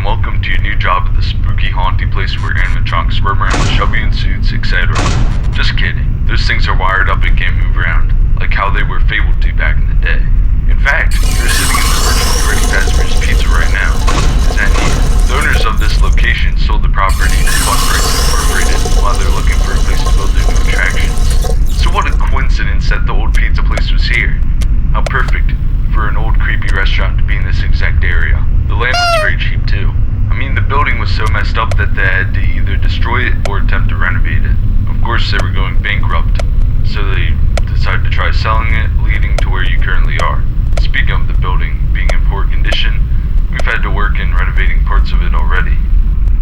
welcome to your new job at the spooky haunty place where animatronics roam around with shove you in suits, etc. Just kidding. Those things are wired up and can't move around, like how they were fabled to back in the day. In fact, you're sitting in the virtual Freddy Fazbear's Pizza right now. Is that neat? The owners of this location sold the property to Fright Incorporated while they're looking for a place to build their new attractions. So what a coincidence that the old pizza place was here. How perfect for an old creepy restaurant to be in this exact area. The land was very cheap too. I mean, the building was so messed up that they had to either destroy it or attempt to renovate it. Of course, they were going bankrupt, so they decided to try selling it, leading to where you currently are. Speaking of the building being in poor condition, we've had to work in renovating parts of it already.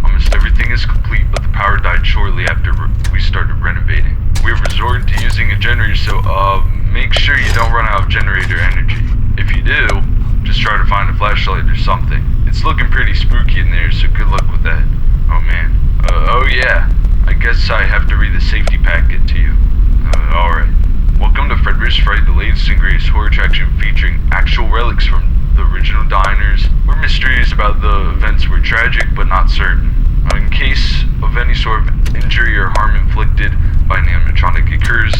Almost everything is complete, but the power died shortly after we started renovating. We have resorted to using a generator, so make sure you don't run out of generator energy. If you do, just try to find a flashlight or something. It's looking pretty spooky in there, so good luck with that. Oh man. Oh yeah. I guess I have to read the safety packet to you. Alright. Welcome to Fredbear's Fright, the latest and greatest horror attraction featuring actual relics from the original diners, where mysteries about the events were tragic but not certain. In case of any sort of injury or harm inflicted by an animatronic occurs,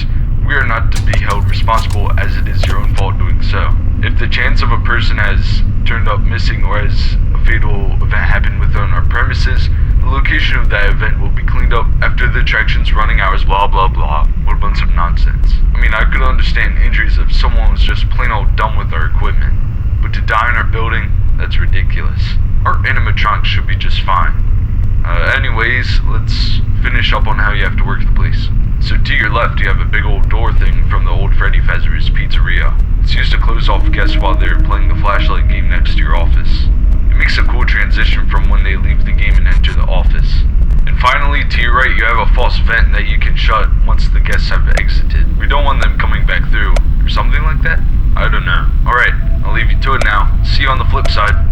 we are not to be held responsible, as it is your own fault doing so. If the chance of a person has turned up missing or has a fatal event happened within our premises, the location of that event will be cleaned up after the attraction's running hours, blah blah blah. What a bunch of nonsense. I mean, I could understand injuries if someone was just plain old dumb with our equipment, but to die in our building, that's ridiculous. Our animatronics should be just fine. Anyways, let's finish up on how you have to work the place. So to your left, you have a big old door thing from the old Freddy Fazbear's Pizzeria. It's used to close off guests while they're playing the flashlight game next to your office. It makes a cool transition from when they leave the game and enter the office. And finally, to your right, you have a false vent that you can shut once the guests have exited. We don't want them coming back through, or something like that? I don't know. Alright, I'll leave you to it now. See you on the flip side.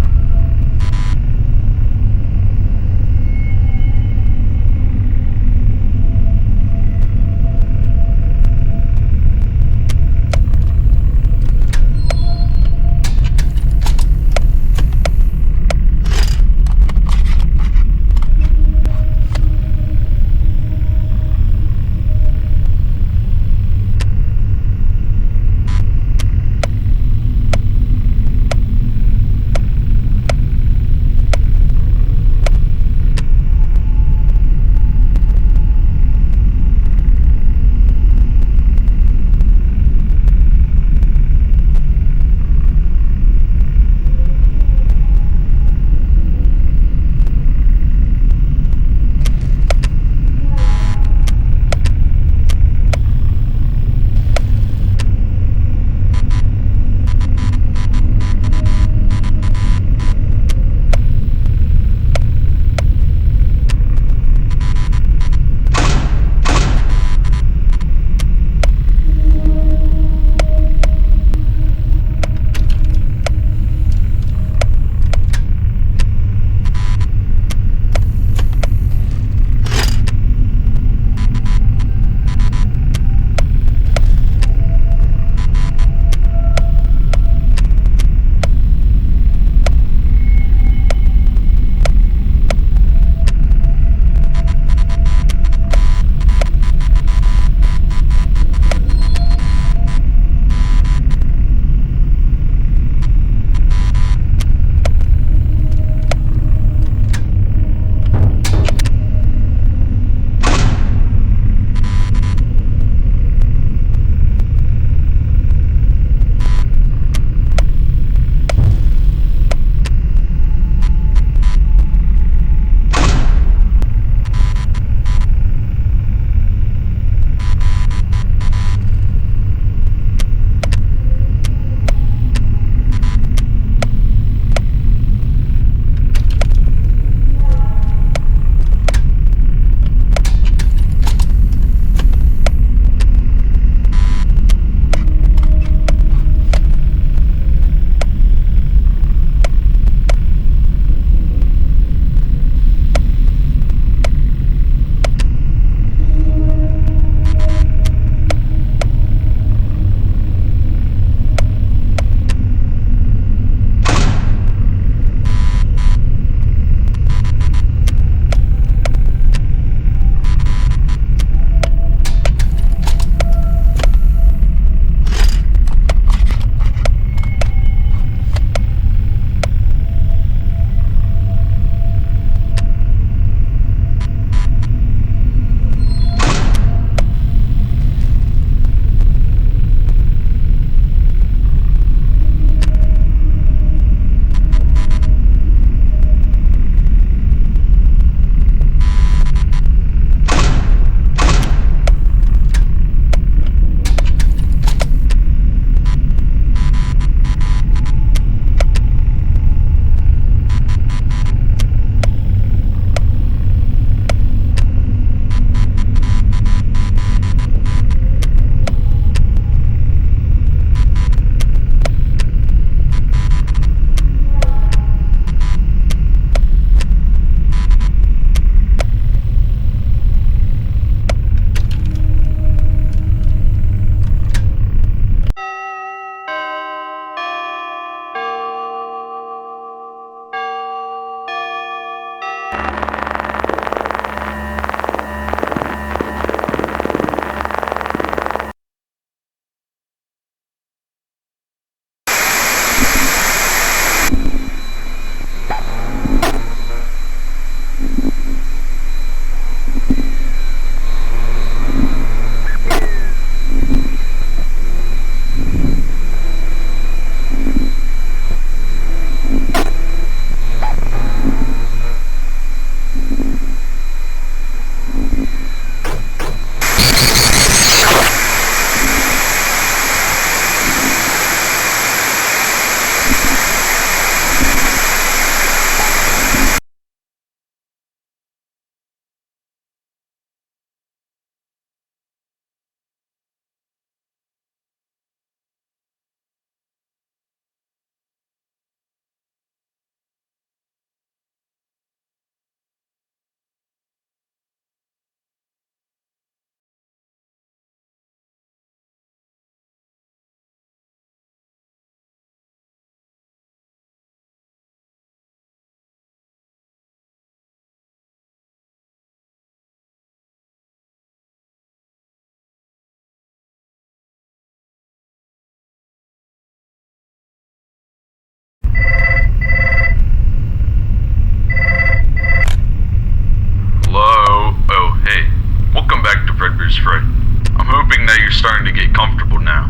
that you're starting to get comfortable now.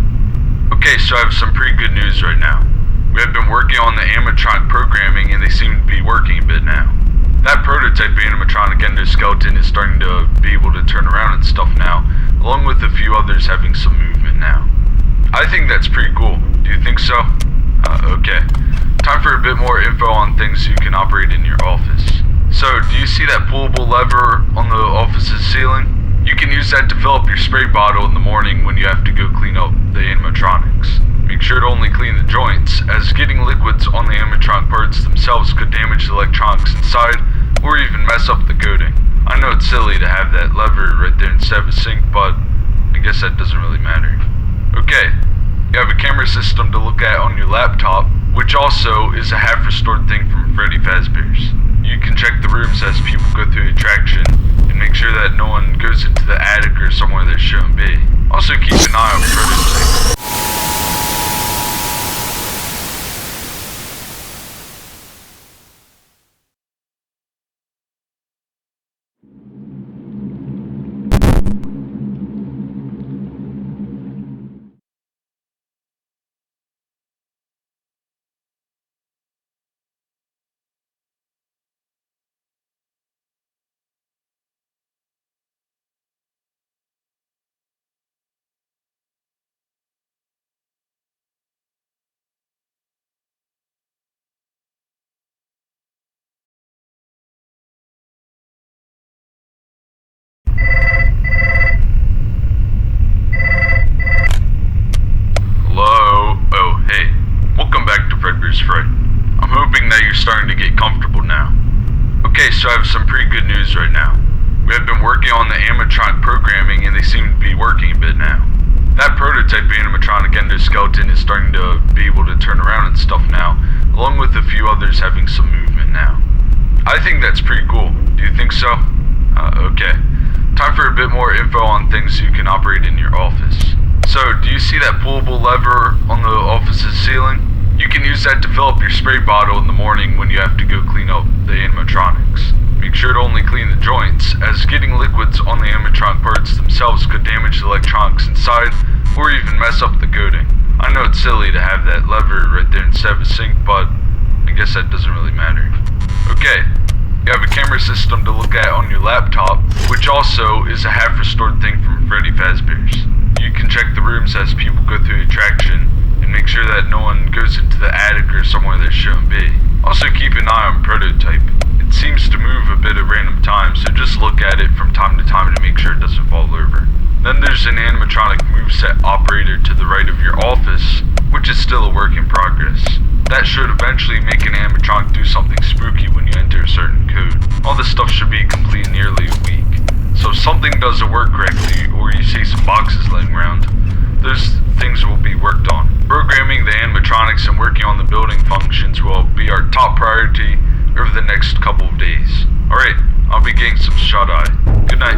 Okay, so I have some pretty good news right now. We have been working on the animatronic programming and they seem to be working a bit now. That prototype animatronic endoskeleton is starting to be able to turn around and stuff now, along with a few others having some movement now. I think that's pretty cool. Do you think so? Okay. Time for a bit more info on things you can operate in your office. So, do you see that pullable lever on the office's ceiling? You can use that to fill up your spray bottle in the morning when you have to go clean up the animatronics. Make sure to only clean the joints, as getting liquids on the animatronic parts themselves could damage the electronics inside, or even mess up the coating. I know it's silly to have that lever right there instead of a sink, but I guess that doesn't really matter. Okay, you have a camera system to look at on your laptop, which also is a half-restored thing from Fredbear's. You can check the rooms as people go through the attraction, and make sure that no one goes into the attic or somewhere they shouldn't be. Also keep an eye on prototypes. Fright. I'm hoping that you're starting to get comfortable now. Okay, so I have some pretty good news right now. We have been working on the animatronic programming and they seem to be working a bit now. That prototype animatronic endoskeleton is starting to be able to turn around and stuff now, along with a few others having some movement now. I think that's pretty cool. Do you think so? Okay. Time for a bit more info on things you can operate in your office. So, do you see that pullable lever on the office's ceiling? You can use that to fill up your spray bottle in the morning when you have to go clean up the animatronics. Make sure to only clean the joints, as getting liquids on the animatronic parts themselves could damage the electronics inside, or even mess up the coating. I know it's silly to have that lever right there instead of a sink, but I guess that doesn't really matter. Okay, you have a camera system to look at on your laptop, which also is a half-restored thing from Fredbear's. You can check the rooms as people go through the attraction, and make sure that no one goes into the attic or somewhere they shouldn't be. Also keep an eye on prototype. It seems to move a bit at random times, so just look at it from time to time to make sure it doesn't fall over. Then there's an animatronic moveset operator to the right of your office, which is still a work in progress. That should eventually make an animatronic do something spooky when you enter a certain code. All this stuff should be complete in nearly a week. So if something doesn't work correctly, or you see some boxes laying around, those things will be worked on. Programming the animatronics and working on the building functions will be our top priority over the next couple of days. Alright, I'll be getting some shut-eye. Good night.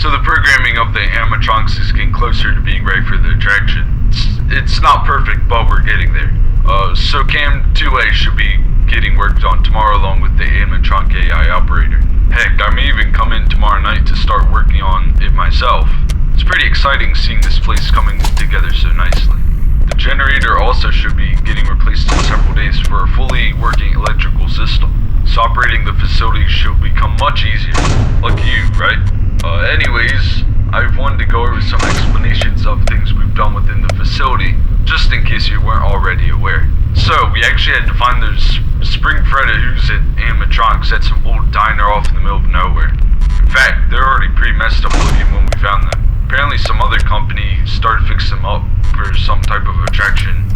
So the programming of the animatronics is getting closer to being ready for the attraction. It's not perfect, but we're getting there. So Cam 2A should be getting worked on tomorrow along with the animatronic AI operator. Heck, I may even come in tomorrow night to start working on it myself. It's pretty exciting seeing this place coming together so nicely. The generator also should be getting replaced in several days for a fully working electrical system. So operating the facility should become much easier. Lucky you, right? Anyways, I've wanted to go over some explanations of things we've done within the facility, just in case you weren't already aware. So, we actually had to find those spring Fredbears and animatronics at some old diner off in the middle of nowhere. In fact, they're already pretty messed up looking when we found them. Apparently some other company started fixing them up for some type of attraction,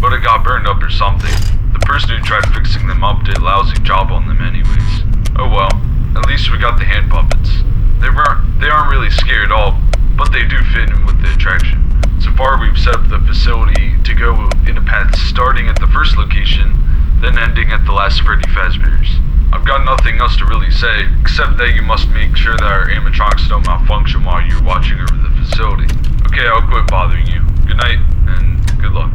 but it got burned up or something. The person who tried fixing them up did a lousy job on them anyways. Oh well, at least we got the hand puppets. They aren't really scary at all, but they do fit in with the attraction. So far we've set up the facility to go in a path starting at the first location, then ending at the last Freddy Fazbear's. I've got nothing else to really say, except that you must make sure that our animatronics don't malfunction while you're watching over the facility. Okay, I'll quit bothering you. Good night, and good luck.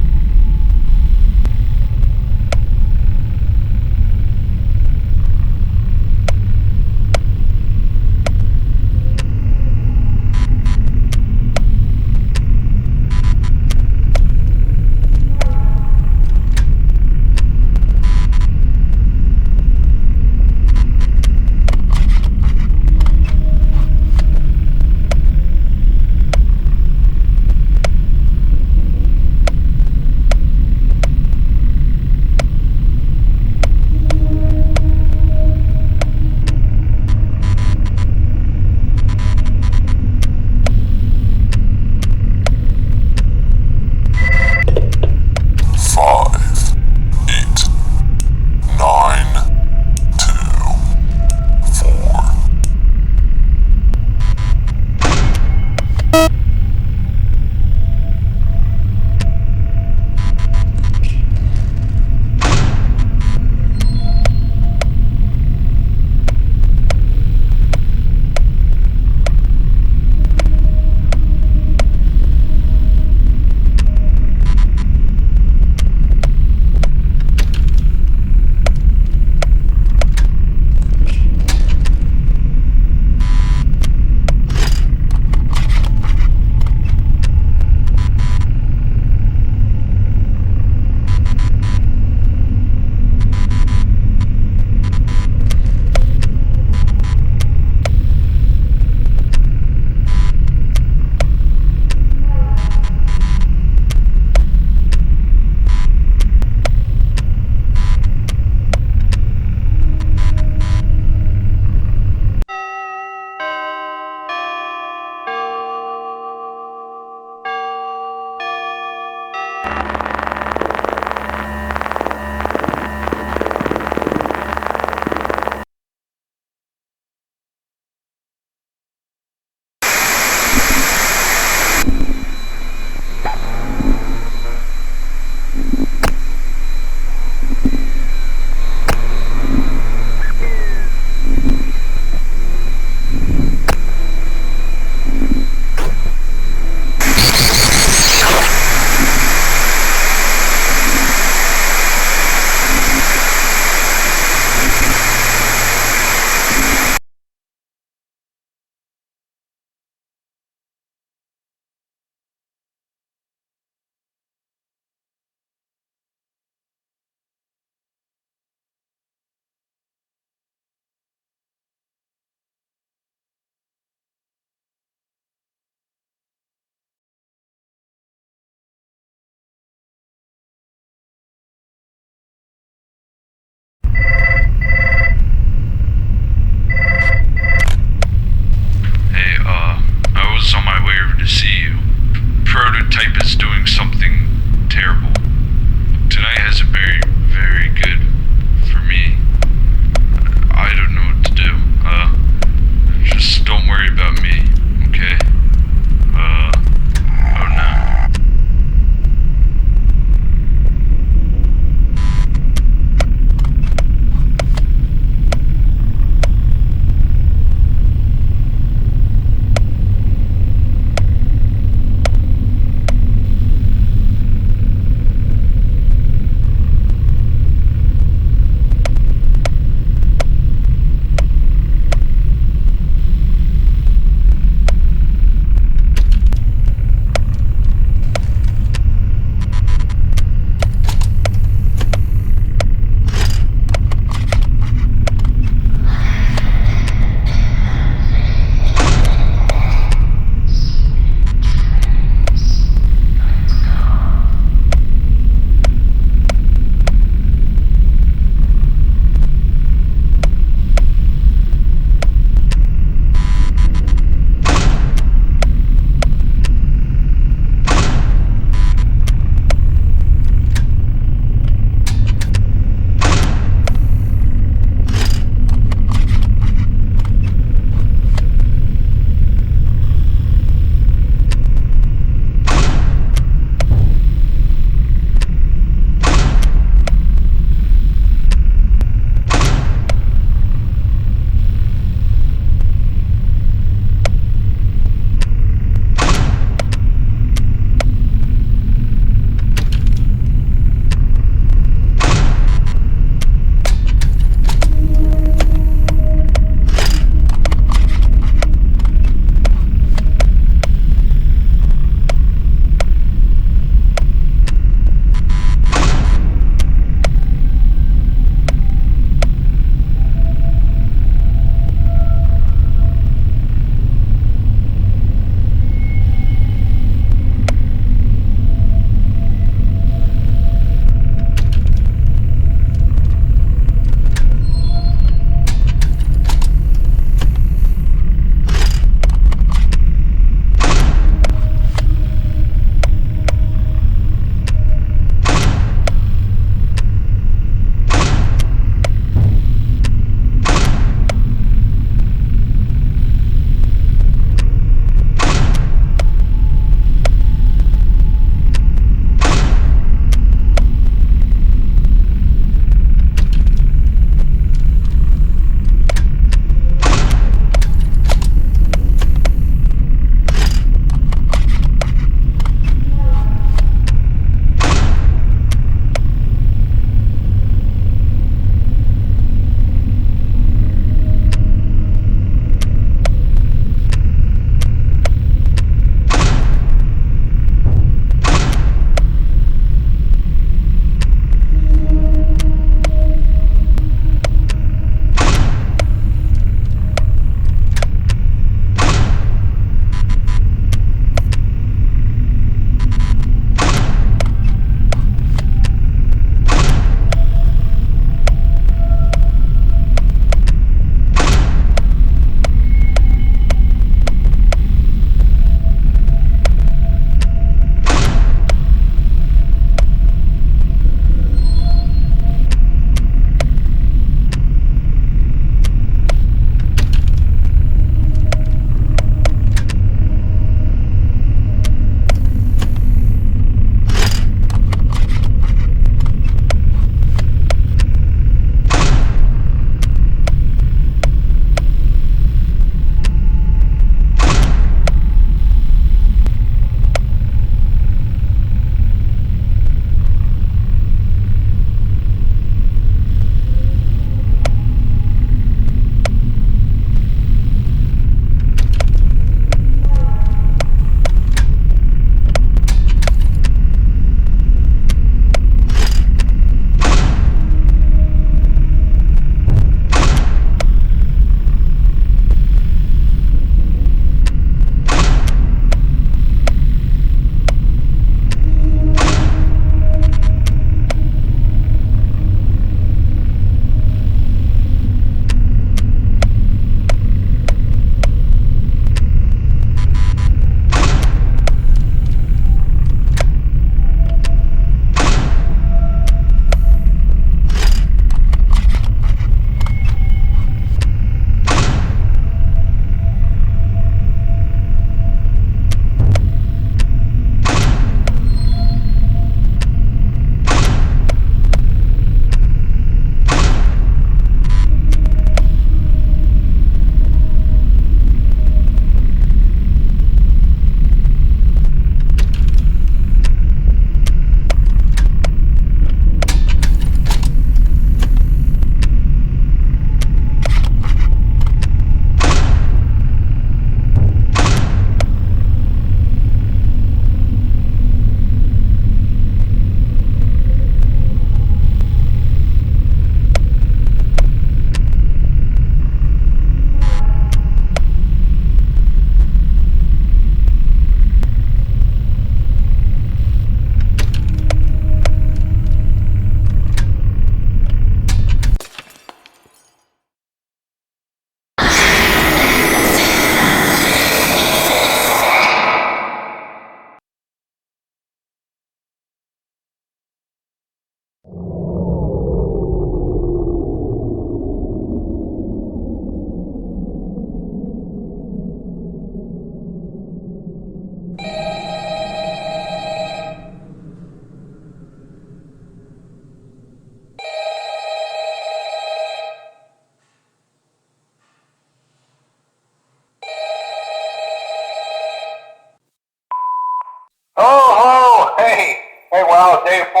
wow, day 4.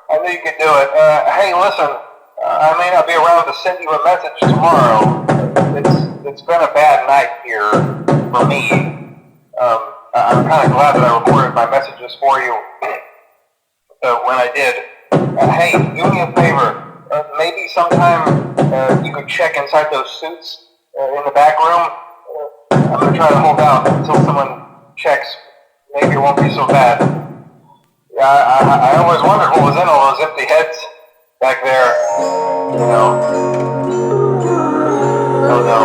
I knew you could do it. Hey, listen, I may not be around to send you a message tomorrow. It's been a bad night here for me. I'm kind of glad that I recorded my messages for you when I did. Hey, do me a favor. Maybe sometime you could check inside those suits in the back room. I'm going to try to hold out until someone checks. Maybe it won't be so bad. I always wondered what was in all those empty heads back there. You know. Oh no.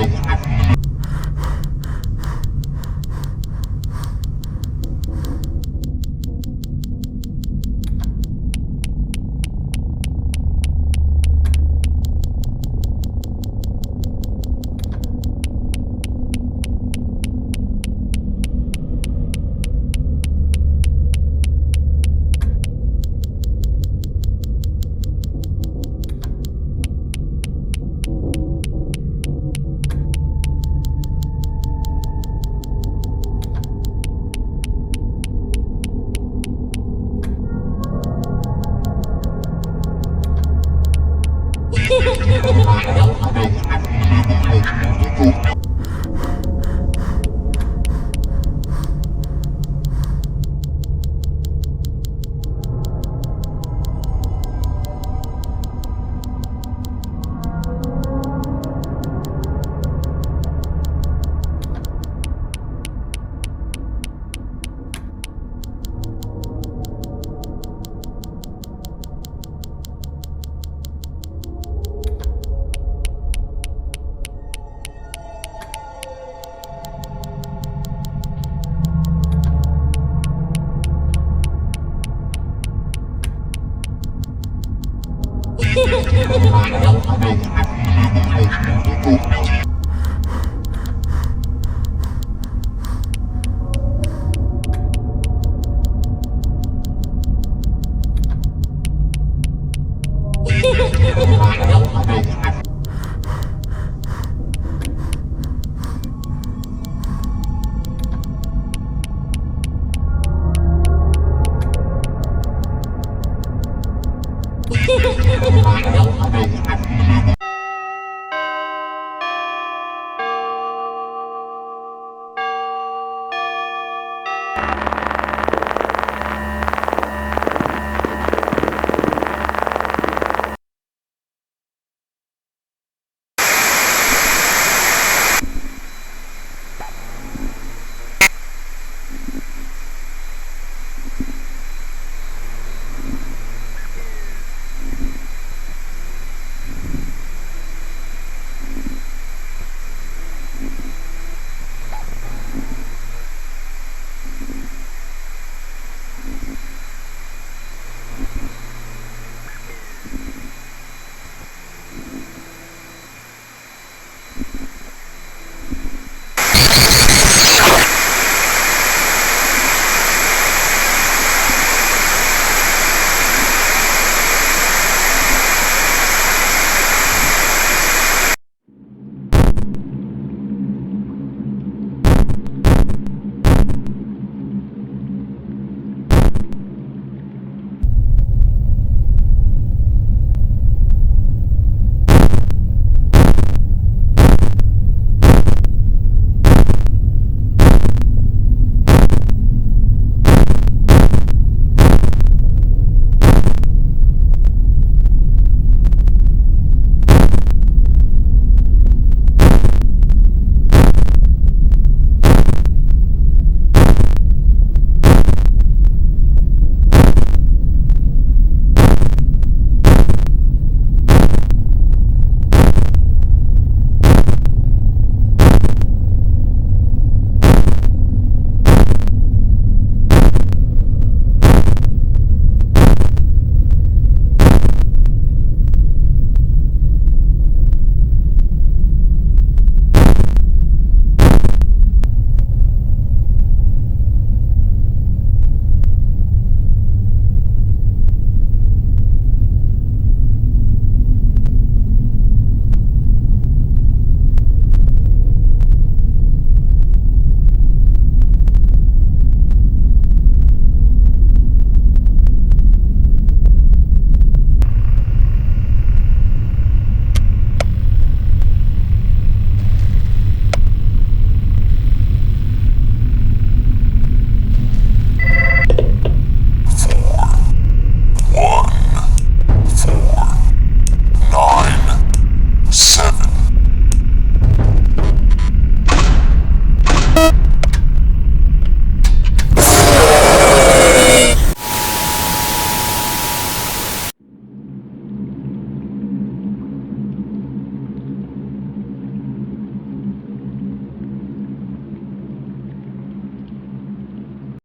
smell of